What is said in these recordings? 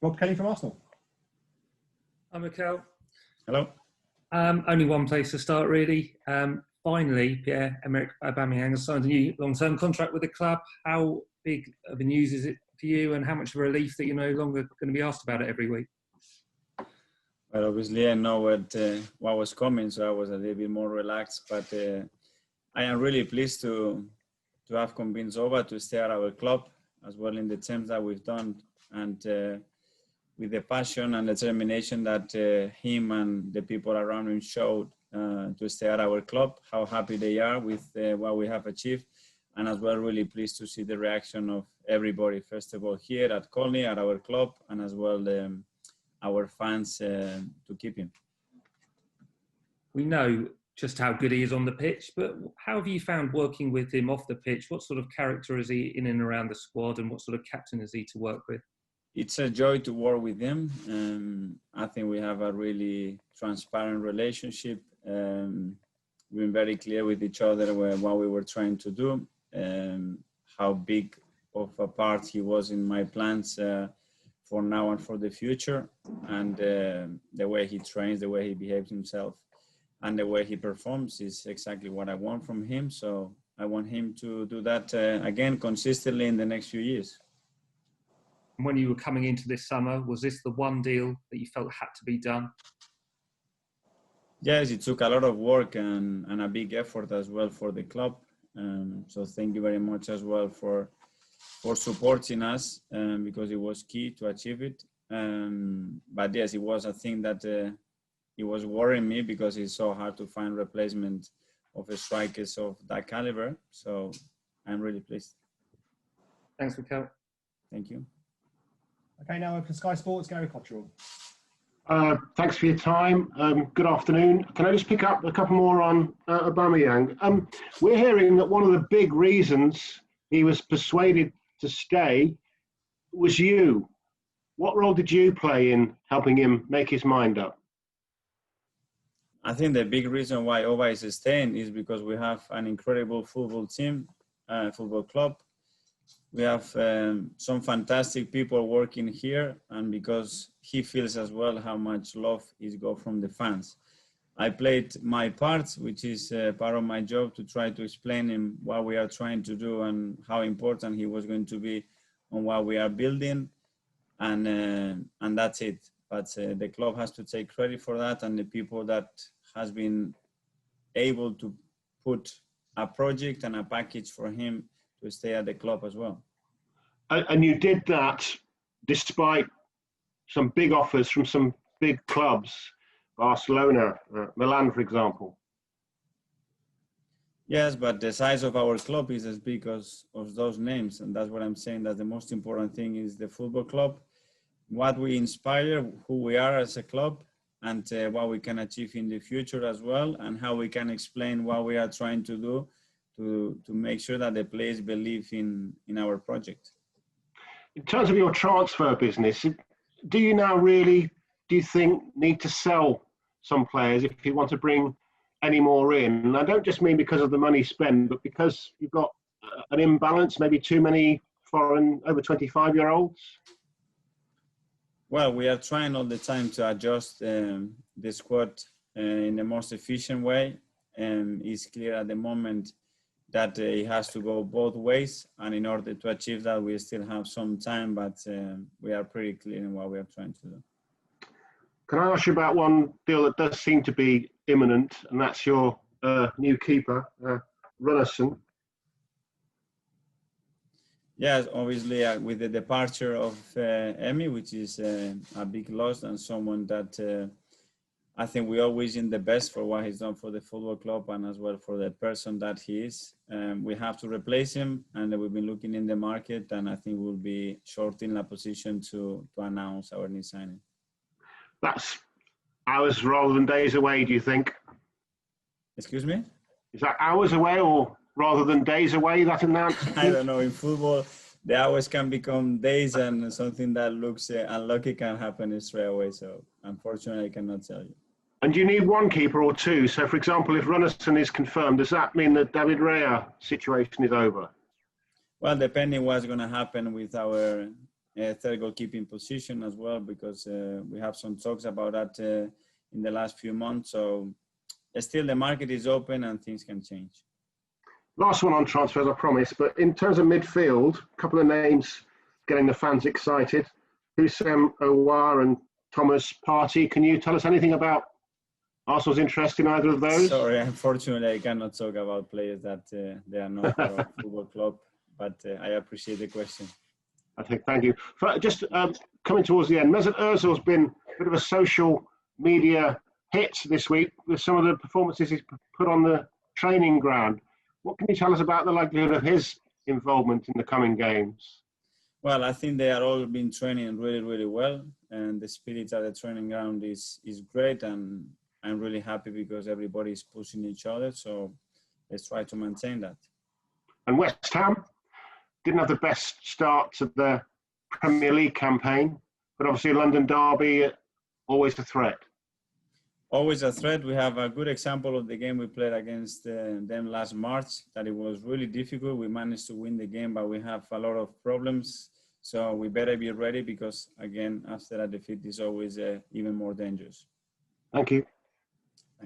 Rob Kelly from Arsenal. Hi, Mikel. Hello. Only one place to start, really. Finally, Pierre-Emerick Aubameyang has signed a new long-term contract with the club. How big of a news is it for you, and how much of a relief that you're no longer going to be asked about it every week? Well, obviously, I know what was coming, so I was a little bit more relaxed. But I am really pleased to have convinced Auba to stay at our club, as well in the terms that we've done, and with the passion and determination that him and the people around him showed to stay at our club, how happy they are with what we have achieved, and as well really pleased to see the reaction of everybody, first of all here at Colney, at our club, and as well our fans to keep him. We know just how good he is on the pitch, but how have you found working with him off the pitch? What sort of character is he in and around the squad, and what sort of captain is he to work with? It's a joy to work with him. I think we have a really transparent relationship. We've been very clear with each other what we were trying to do, how big of a part he was in my plans for now and for the future, and the way he trains, the way he behaves himself, and the way he performs is exactly what I want from him. So I want him to do that again consistently in the next few years. When you were coming into this summer, was this the one deal that you felt had to be done? Yes, it took a lot of work and a big effort as well for the club. So thank you very much as well for supporting us, because it was key to achieve it. But yes, it was a thing that it was worrying me, because it's so hard to find replacement of strikers of that caliber. So I'm really pleased. Thanks, Mikel. Thank you. Okay, now over to Sky Sports, Gary Cottrell. Thanks for your time. Good afternoon. Can I just pick up a couple more on Aubameyang? We're hearing that one of the big reasons he was persuaded to stay was you. What role did you play in helping him make his mind up? I think the big reason why Auba is staying is because we have an incredible football team, football club. We have some fantastic people working here, and because he feels as well how much love is got from the fans. I played my part, which is part of my job, to try to explain him what we are trying to do and how important he was going to be on what we are building, and that's it. But the club has to take credit for that, and the people that has been able to put a project and a package for him to stay at the club as well. And you did that despite some big offers from some big clubs, Barcelona, Milan, for example. Yes, but the size of our club is as big as of those names, and that's what I'm saying, that the most important thing is the football club, what we inspire, who we are as a club, and what we can achieve in the future as well, and how we can explain what we are trying to do to make sure that the players believe in our project. In terms of your transfer business, do you now really, do you think, need to sell some players if you want to bring any more in? And I don't just mean because of the money spent, but because you've got an imbalance, maybe too many foreign over 25-year-olds? Well, we are trying all the time to adjust the squad in the most efficient way. It's clear at the moment that it has to go both ways, and in order to achieve that, we still have some time, but we are pretty clear in what we are trying to do. Can I ask you about one deal that does seem to be imminent, and that's your new keeper, Runarsson? Yes, obviously with the departure of Emi, which is a big loss, and someone that I think we always in the best for what he's done for the football club and as well for the person that he is. We have to replace him, and we've been looking in the market, and I think we'll be short in a position to announce our new signing. That's hours rather than days away, do you think? Excuse me? Is that hours away or rather than days away, that announcement? I don't know. In football, the hours can become days, and something that looks unlucky can happen straight away. So unfortunately, I cannot tell you. And do you need one keeper or two? So, for example, if Runarsson is confirmed, does that mean that David Raya situation is over? Well, depending what's going to happen with our third goalkeeping position as well, because we have some talks about that in the last few months. So still the market is open and things can change. Last one on transfers, I promise. But in terms of midfield, a couple of names getting the fans excited. Hussein Aouar and Thomas Partey. Can you tell us anything about Arsenal's interest in either of those? Sorry, unfortunately, I cannot talk about players that they are not for our football club, but I appreciate the question. I think, thank you. Just coming towards the end, Mesut Ozil's been a bit of a social media hit this week with some of the performances he's put on the training ground. What can you tell us about the likelihood of his involvement in the coming games? Well, I think they are all been training really, really well, and the spirit at the training ground is great, and I'm really happy because everybody is pushing each other. So let's try to maintain that. And West Ham didn't have the best start to the Premier League campaign, but obviously London derby, always a threat. Always a threat. We have a good example of the game we played against them last March, that it was really difficult. We managed to win the game, but we have a lot of problems. So we better be ready because, again, after a defeat is always even more dangerous. Thank you.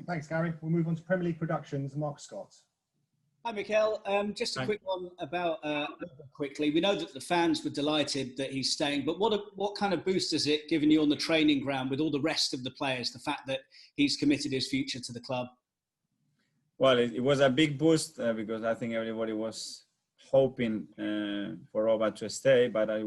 Thanks, Gary. We'll move on to Premier League Productions, Mark Scott. Hi, Mikel. Just a quick one about quickly. We know that the fans were delighted that he's staying, but what kind of boost has it given you on the training ground with all the rest of the players, the fact that he's committed his future to the club? Well, it was a big boost because I think everybody was hoping for Auba to stay, but it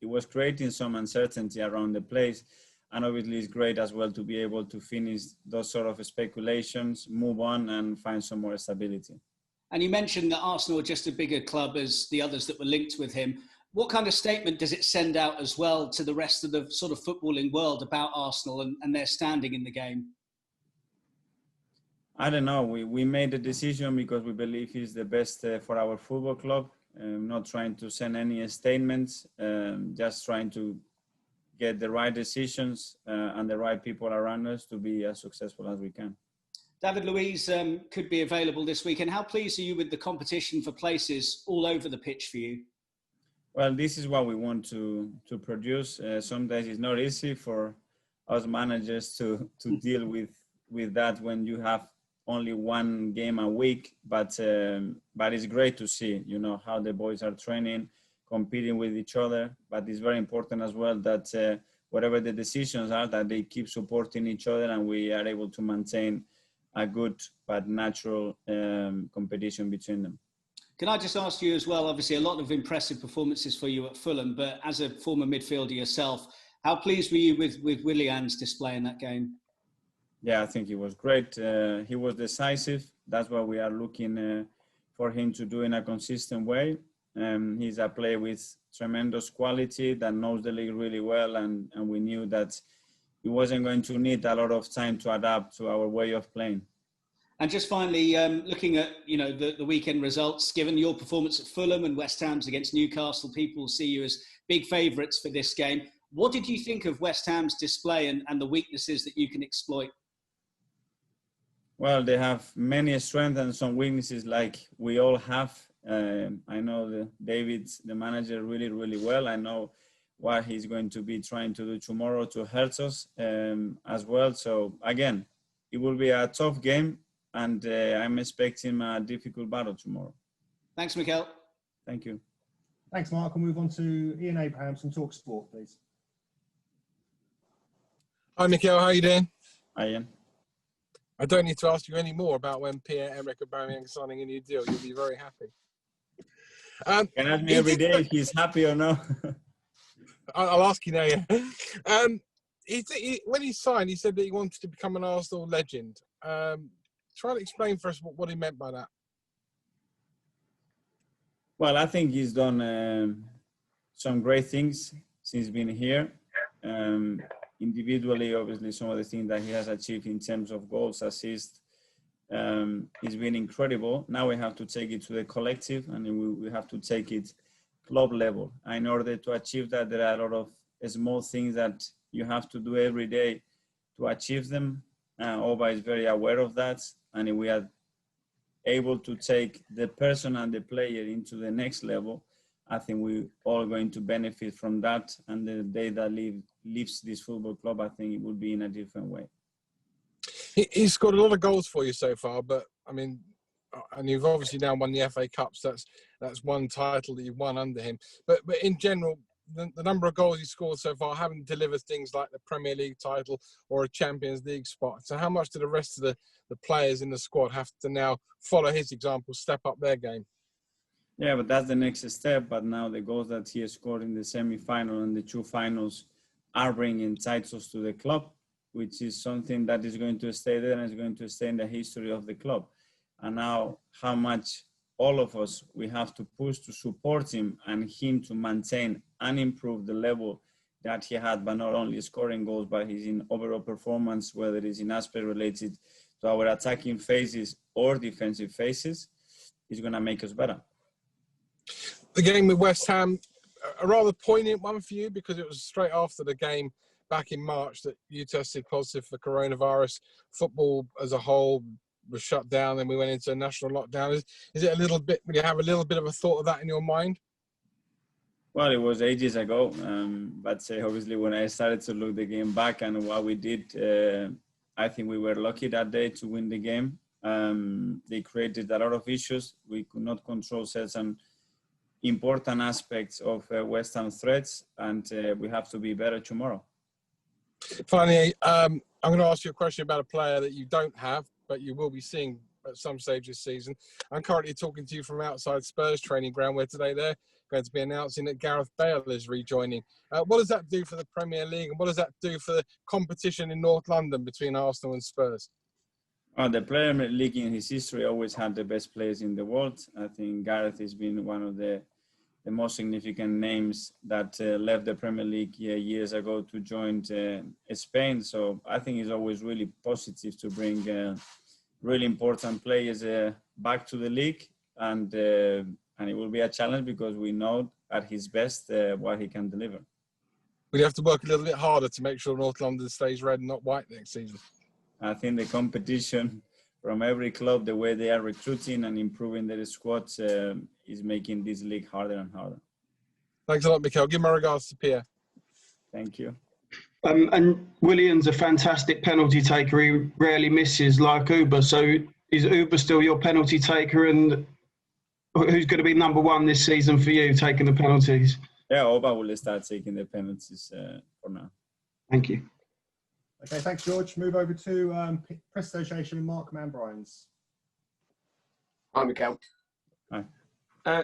was creating some uncertainty around the place. And obviously it's great as well to be able to finish those sort of speculations, move on and find some more stability. And you mentioned that Arsenal are just a bigger club as the others that were linked with him. What kind of statement does it send out as well to the rest of the sort of footballing world about Arsenal and their standing in the game? I don't know. We made a decision because we believe he's the best for our football club. Not trying to send any statements, just trying to get the right decisions and the right people around us to be as successful as we can. David Luiz could be available this weekend. How pleased are you with the competition for places all over the pitch for you? Well, this is what we want to produce. Sometimes it's not easy for us managers to deal with that when you have only one game a week, but it's great to see, how the boys are training, competing with each other. But it's very important as well that whatever the decisions are, that they keep supporting each other and we are able to maintain a good but natural competition between them. Can I just ask you as well, obviously a lot of impressive performances for you at Fulham, but as a former midfielder yourself, how pleased were you with Willian's display in that game? Yeah, I think he was great. He was decisive. That's what we are looking for him to do in a consistent way. He's a player with tremendous quality that knows the league really well, and we knew that he wasn't going to need a lot of time to adapt to our way of playing. And just finally, looking at the weekend results, given your performance at Fulham and West Ham's against Newcastle, people see you as big favourites for this game. What did you think of West Ham's display and the weaknesses that you can exploit? Well, they have many strengths and some weaknesses like we all have. I know David, the manager, really, really well. I know what he's going to be trying to do tomorrow to hurt us as well. So, again, it will be a tough game, and I'm expecting a difficult battle tomorrow. Thanks, Mikel. Thank you. Thanks, Mark. We'll move on to Ian Abraham from TalkSport, please. Hi, Mikel. How are you doing? Hi, Ian. I don't need to ask you any more about when Pierre-Emerick Aubameyang is signing a new deal. You'll be very happy. Can ask me every day if he's happy or not. I'll ask you now. Yeah. When he signed, he said that he wanted to become an Arsenal legend. Try to explain for us what he meant by that. Well, I think he's done some great things since being here. Individually, obviously, some of the things that he has achieved in terms of goals, assists, it's been incredible. Now we have to take it to the collective, and we have to take it club level. And in order to achieve that, there are a lot of small things that you have to do every day to achieve them. Auba is very aware of that, and we are able to take the person and the player into the next level. I think we all going to benefit from that. And the day that leaves this football club, I think it will be in a different way. He's scored a lot of goals for you so far, but I mean, and you've obviously now won the FA Cups. That's one title that you've won under him. But in general, the number of goals he's scored so far haven't delivered things like the Premier League title or a Champions League spot. So how much do the rest of the players in the squad have to now follow his example, step up their game? Yeah, but that's the next step. But now the goals that he has scored in the semi-final and the two finals are bringing titles to the club, which is something that is going to stay there and is going to stay in the history of the club. And now how much all of us, we have to push to support him and him to maintain and improve the level that he had, but not only scoring goals, but his in overall performance, whether it's in aspect related to our attacking phases or defensive phases, is going to make us better. The game with West Ham, a rather poignant one for you because it was straight after the game back in March that you tested positive for coronavirus. Football as a whole was shut down, and we went into a national lockdown. Is it a little bit, would you have a little bit of a thought of that in your mind? Well, it was ages ago, but obviously when I started to look the game back and what we did, I think we were lucky that day to win the game. They created a lot of issues. We could not control certain important aspects of West Ham threats, and we have to be better tomorrow. Finally, I'm going to ask you a question about a player that you don't have, but you will be seeing at some stage this season. I'm currently talking to you from outside Spurs training ground, where today they're going to be announcing that Gareth Bale is rejoining. What does that do for the Premier League, and what does that do for the competition in North London between Arsenal and Spurs? The Premier League in his history always had the best players in the world. I think Gareth has been one of the most significant names that left the Premier League years ago to join Spain. So I think it's always really positive to bring really important players back to the league, and it will be a challenge because we know at his best what he can deliver. Will you have to work a little bit harder to make sure North London stays red and not white next season? I think the competition from every club, the way they are recruiting and improving their squads is making this league harder and harder. Thanks a lot, Mikel. Give my regards to Pierre. Thank you. And Willian's a fantastic penalty taker. He rarely misses like Auba. So is Auba still your penalty taker? And who's going to be number one this season for you taking the penalties? Yeah, Auba will start taking the penalties for now. Thank you. Okay, thanks, George. Move over to Press Association and Mark Manbryans. Hi, Mikel. Hi.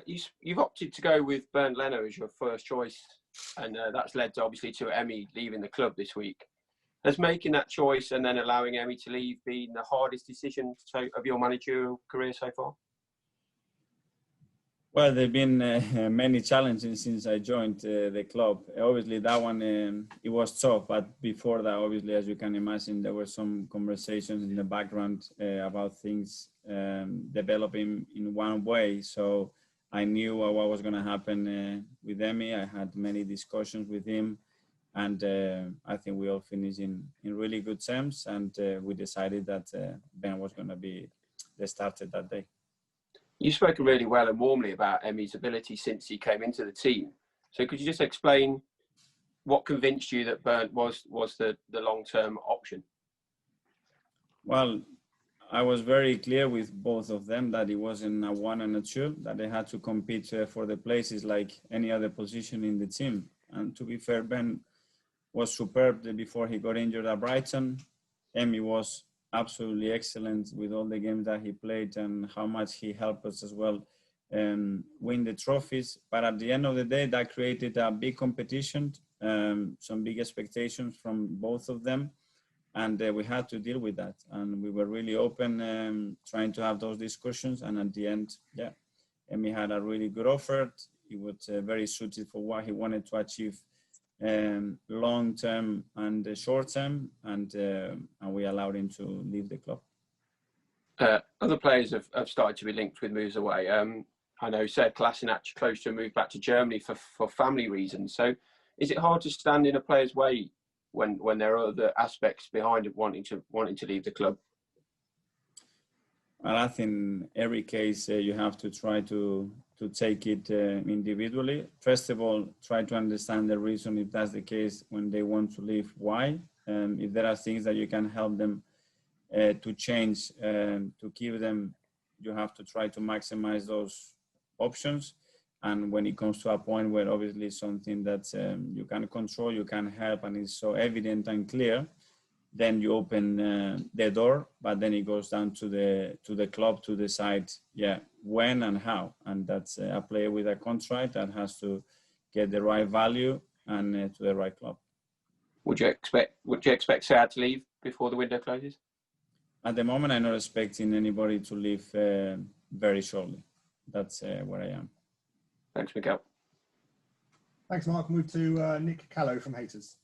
You've opted to go with Bernd Leno as your first choice, and that's led to, obviously, to Emi leaving the club this week. Has making that choice and then allowing Emi to leave been the hardest decision of your managerial career so far? Well, there have been many challenges since I joined the club. Obviously, that one, it was tough. But before that, obviously, as you can imagine, there were some conversations in the background about things developing in one way. So I knew what was going to happen with Emi. I had many discussions with him. And I think we all finished in really good terms. And we decided that Ben was going to be the starter that day. You've spoken really well and warmly about Emi's ability since he came into the team. So could you just explain what convinced you that Bernd was the long-term option? Well, I was very clear with both of them that it wasn't a one and a two, that they had to compete for the places like any other position in the team. And to be fair, Ben was superb before he got injured at Brighton. Emi was absolutely excellent with all the games that he played and how much he helped us as well win the trophies. But at the end of the day, that created a big competition, some big expectations from both of them. And we had to deal with that. And we were really open, trying to have those discussions. And at the end, yeah, Emi had a really good offer. He was very suited for what he wanted to achieve long term and short term, and we allowed him to leave the club. Other players have started to be linked with moves away. I know Sead Kolasinac close to a move back to Germany for family reasons. So is it hard to stand in a player's way when there are other aspects behind it wanting to leave the club? Well, I think every case you have to try to to take it individually. First of all, try to understand the reason, if that's the case, when they want to leave, why. If there are things that you can help them to change, to keep them, you have to try to maximize those options. And when it comes to a point where obviously something that you can control, you can help, and it's so evident and clear, then you open the door, but then it goes down to the club to decide, when and how. And that's a player with a contract that has to get the right value and to the right club. Would you expect Sad to leave before the window closes? At the moment, I'm not expecting anybody to leave very shortly. That's where I am. Thanks, Mikel. Thanks, Mark. Move to Nick Callow from Haters.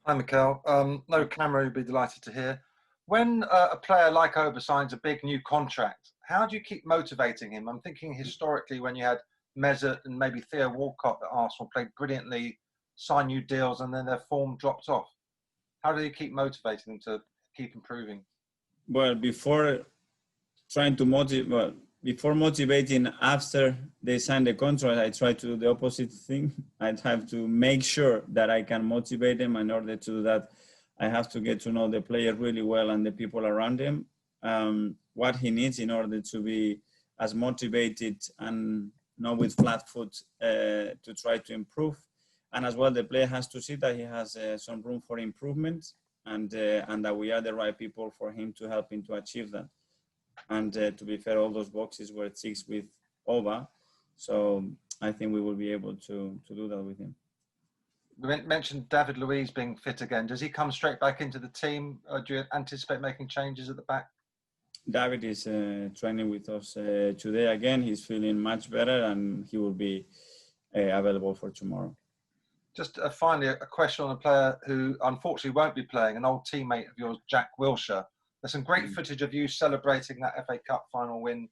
Hi, Mikel. No camera, you'd be delighted to hear. When a player like Auba signs a big new contract, how do you keep motivating him? I'm thinking historically when you had Mesut and maybe Theo Walcott at Arsenal played brilliantly, sign new deals, and then their form dropped off. How do you keep motivating them to keep improving? Well, before motivating after they sign the contract, I try to do the opposite thing. I'd have to make sure that I can motivate them. In order to do that, I have to get to know the player really well and the people around him, what he needs in order to be as motivated and not with flat foot to try to improve. And as well, the player has to see that he has some room for improvement and that we are the right people for him to help him to achieve that. And to be fair, all those boxes were ticked with Auba. So I think we will be able to do that with him. We mentioned David Luiz being fit again. Does he come straight back into the team? Do you anticipate making changes at the back? David is training with us today again. He's feeling much better and he will be available for tomorrow. Just finally, a question on a player who unfortunately won't be playing, an old teammate of yours, Jack Wilshere. There's some great footage of you celebrating that FA Cup final win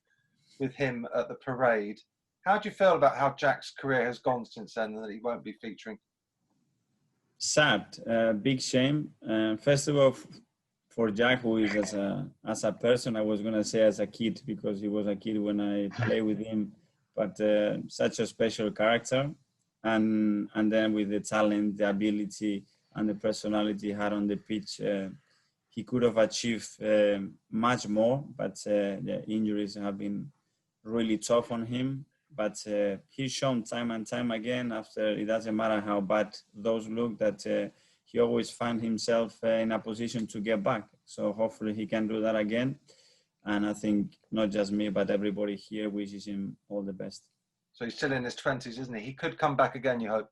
with him at the parade. How do you feel about how Jack's career has gone since then and that he won't be featuring? Sad, big shame. First of all, for Jack, who is as a person, I was going to say as a kid, because he was a kid when I played with him, but such a special character. And then with the talent, the ability, and the personality he had on the pitch, he could have achieved much more, but the injuries have been really tough on him. But he's shown time and time again, after it doesn't matter how bad those look, that he always finds himself in a position to get back. So hopefully he can do that again. And I think not just me, but everybody here wishes him all the best. So he's still in his 20s, isn't he? He could come back again, you hope?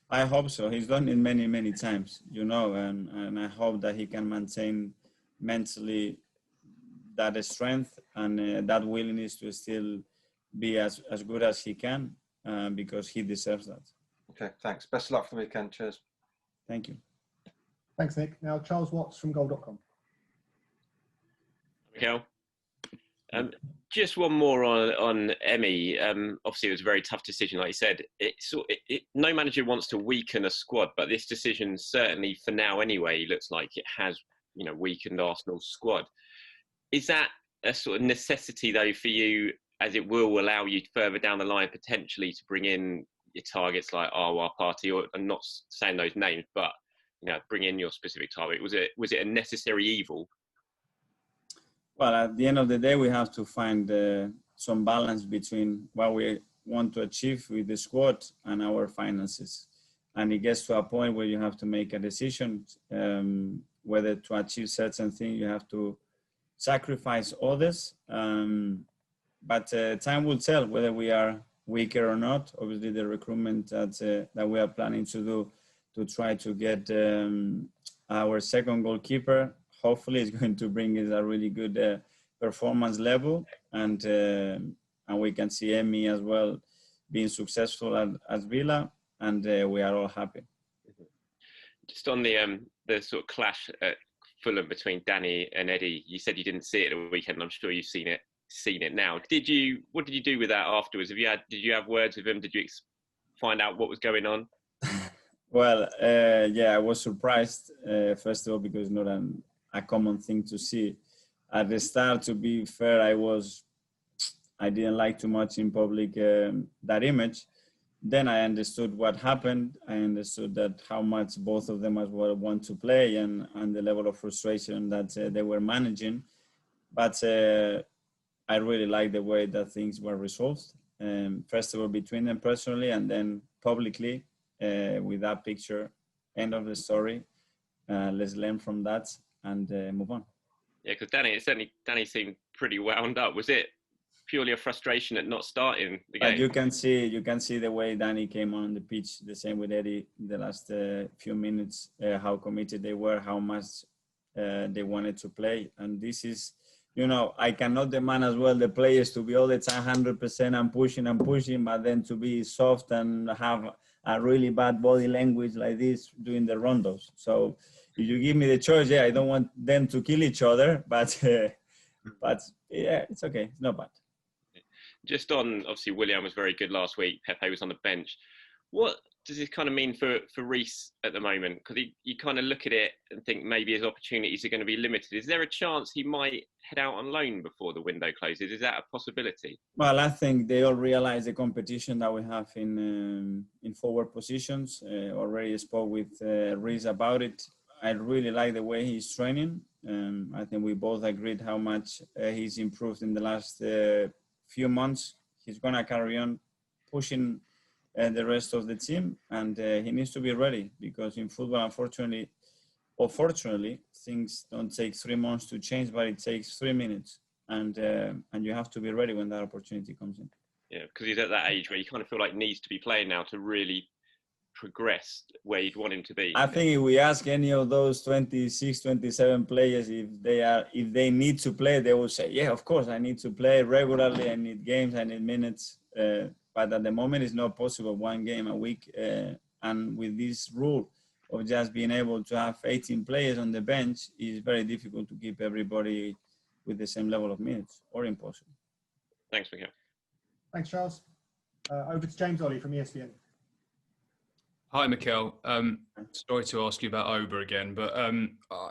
I hope so. He's done it many, many times, and I hope that he can maintain mentally that strength and that willingness to still be as good as he can, because he deserves that. Okay, thanks. Best of luck for the weekend. Cheers. Thank you. Thanks, Nick. Now, Charles Watts from Goal.com. Mikel. Just one more on Emi. Obviously, it was a very tough decision, like you said. No manager wants to weaken a squad, but this decision, certainly for now anyway, looks like it has, weakened Arsenal's squad. Is that a sort of necessity, though, for you, as it will allow you further down the line potentially to bring in your targets like Auba Party, or I'm not saying those names, but bring in your specific target? Was it a necessary evil? Well, at the end of the day, we have to find some balance between what we want to achieve with the squad and our finances. And it gets to a point where you have to make a decision whether to achieve certain things, you have to sacrifice others. But time will tell whether we are weaker or not. Obviously, the recruitment that we are planning to do to try to get our second goalkeeper, hopefully, is going to bring us a really good performance level, and we can see Emi as well being successful at Villa, and we are all happy. Just on the sort of clash at Fulham between Danny and Eddie, you said you didn't see it at the weekend. I'm sure you've seen it now. What did you do with that afterwards? Did you have words with him? Did you find out what was going on? Well, I was surprised, first of all, because it's not a common thing to see. At the start, to be fair, I didn't like too much in public that image. Then I understood what happened. I understood that how much both of them as well want to play, and the level of frustration that they were managing. But I really like the way that things were resolved. First of all, between them personally, and then publicly with that picture. End of the story. Let's learn from that and move on. Yeah, because Danny seemed pretty wound up. Was it purely a frustration at not starting the game? You can see the way Danny came on the pitch. The same with Eddie. The last few minutes, how committed they were, how much they wanted to play, and this is. I cannot demand as well the players to be all the time 100% and pushing, but then to be soft and have a really bad body language like this during the rondos. So if you give me the choice, I don't want them to kill each other, but yeah, it's okay. It's not bad. Just on, obviously, Willian was very good last week. Pepe was on the bench. What does this kind of mean for Reece at the moment? Because you kind of look at it and think maybe his opportunities are going to be limited. Is there a chance he might head out on loan before the window closes? Is that a possibility? Well, I think they all realize the competition that we have in forward positions. Already spoke with Reece about it. I really like the way he's training. I think we both agreed how much he's improved in the last few months. He's going to carry on pushing the rest of the team, and he needs to be ready, because in football, unfortunately or fortunately, things don't take 3 months to change, but it takes 3 minutes, and you have to be ready when that opportunity comes in. Yeah, because he's at that age where you kind of feel like needs to be playing now to really progress where you'd want him to be. I think if we ask any of those 26, 27 players if they need to play, they will say, yeah, of course, I need to play regularly, I need games, I need minutes. But at the moment, it's not possible, 1 game a week. And with this rule of just being able to have 18 players on the bench, it's very difficult to keep everybody with the same level of minutes, or impossible. Thanks, Mikel. Thanks, Charles. Over to James Ollie from ESPN. Hi, Mikel. Sorry to ask you about Auba again, but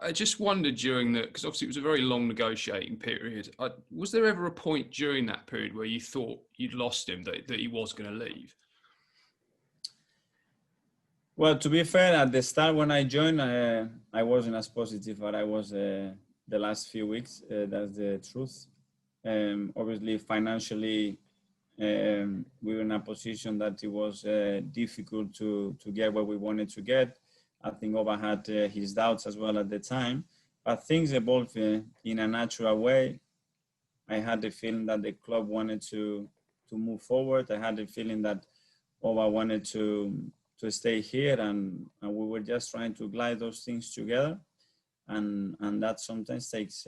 I just wondered during because obviously it was a very long negotiating period. Was there ever a point during that period where you thought you'd lost him, that he was going to leave? Well, to be fair, at the start when I joined, I wasn't as positive as I was the last few weeks. That's the truth. Obviously, financially, we were in a position that it was difficult to get what we wanted to get. I think Auba had his doubts as well at the time, but things evolved in a natural way. I had the feeling that the club wanted to move forward. I had the feeling that Auba wanted to stay here, and we were just trying to glide those things together, and that sometimes takes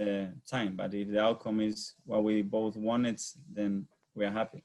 time. But if the outcome is what we both wanted, then we are happy.